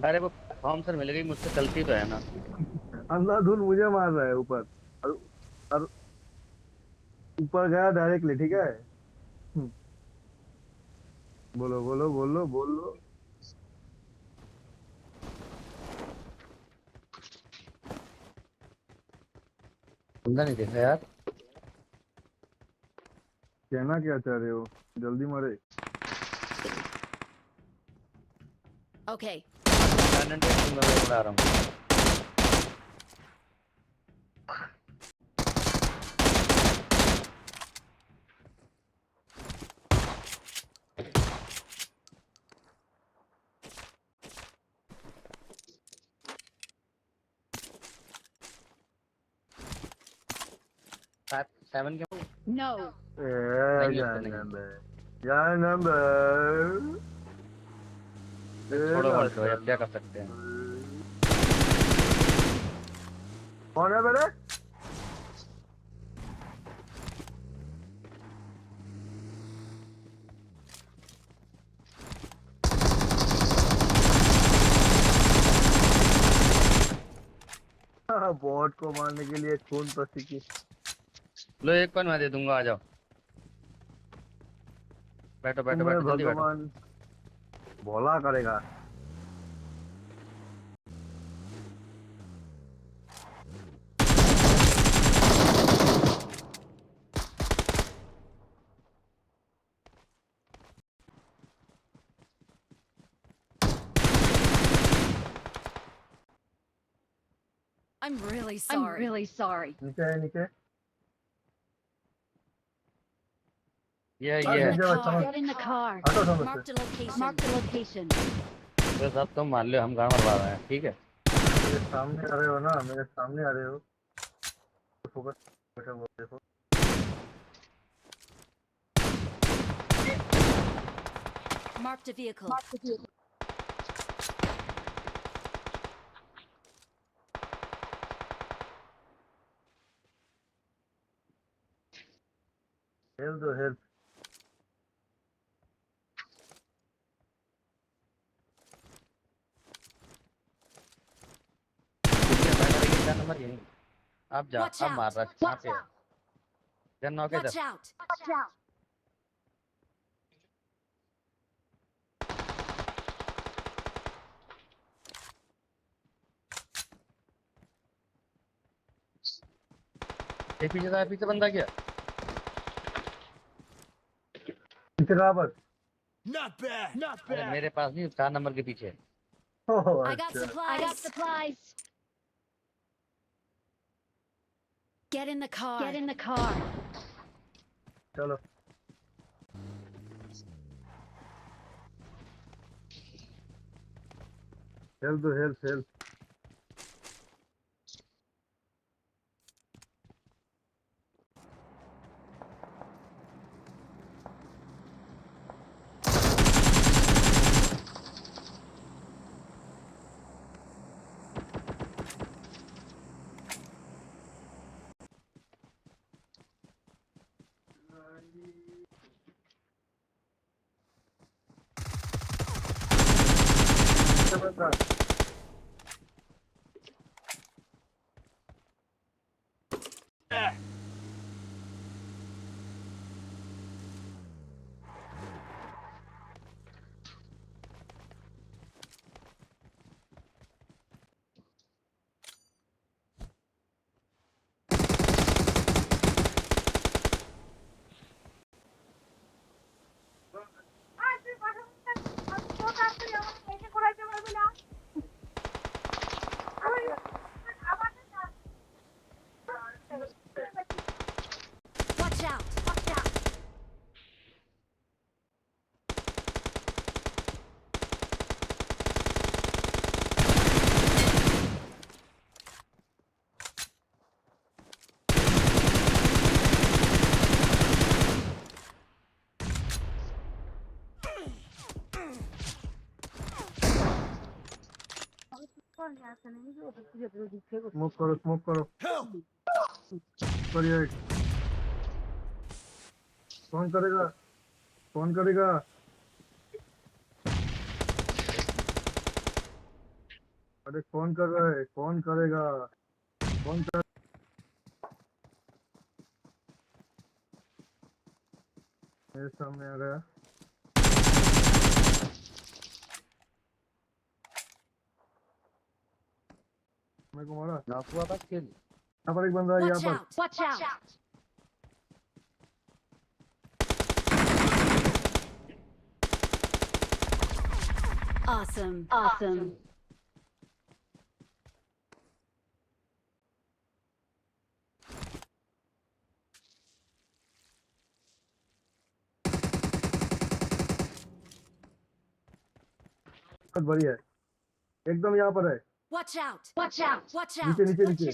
अरे वो form sir मिल गई मुझसे, चलती तो है ना। अंधाधुन मुझे मार रहा है ऊपर। और, और ऊपर गया डायरेक्टली, ठीक है। हम्म, बोलो बोलो बोलो बोलो। बंदा नहीं देखा यार। कहना क्या चाह रहे हो? जल्दी मरे। Okay. टैलेंट मैं उड़ा रहा हूँ। 7 क्यों? No. नहीं उस क्या पे नहीं। नंबर? क्या नंबर? छोड़ो तेरा बॉल, तो क्या अब क्या कर सकते हैं। नंबर? कौन है मेरे? बॉट को मारने के लिए खून पसीने। लो एक पॉइंट मैं दे दूंगा, आ जाओ। बैठो बैठो तुम्हें बैठो, जल्दी बैठो। भगवान भोला करेगा। I'm really I'm sorry. really sorry. नीचे है नीचे। Get ये in नीचे the बच्चा car. मत। Get in the car. हटो समझ से। Marked a location. Mark the location. तो सब तुम मान लो, हम गाँव मरवा रहे हैं, ठीक है। मेरे सामने आ रहे हो ना, मेरे सामने आ रहे हो। फोकस। बैठो वो देखो। Marked a vehicle. हेल्प दो हेल्प। ठीक है, बैठा रहिए, क्या नंबर यहीं। आप जा, Watch अब मार out. रहा है कहाँ पे है। जन नौ के इधर। Watch out. एक पीछे था, पीछे बंदा क्या। पीछे कहाँ पर? Not bad. Not अरे bad. मेरे पास नहीं, 4 नंबर के पीछे। ओह I got अच्छा। I got supplies. supplies. Get in the car. Get in the car. चलो। हेल्प दो help help. Watch out. Watch out. Smoke करो स्मोक करो। Help! करिए। कौन करेगा? कौन करेगा? अरे कौन कर रहा है, कौन करेगा, कौन कर। मेरे सामने आ गया। मेरे को मारा। नॉक हुआ बस किल। यहाँ पर एक बंदा है, यहाँ Watch पर। out! Watch out! Awesome. Awesome. बहुत बढ़िया है, एकदम यहाँ पर है। Watch out! Watch out! Watch नीचे out! नीचे नीचे।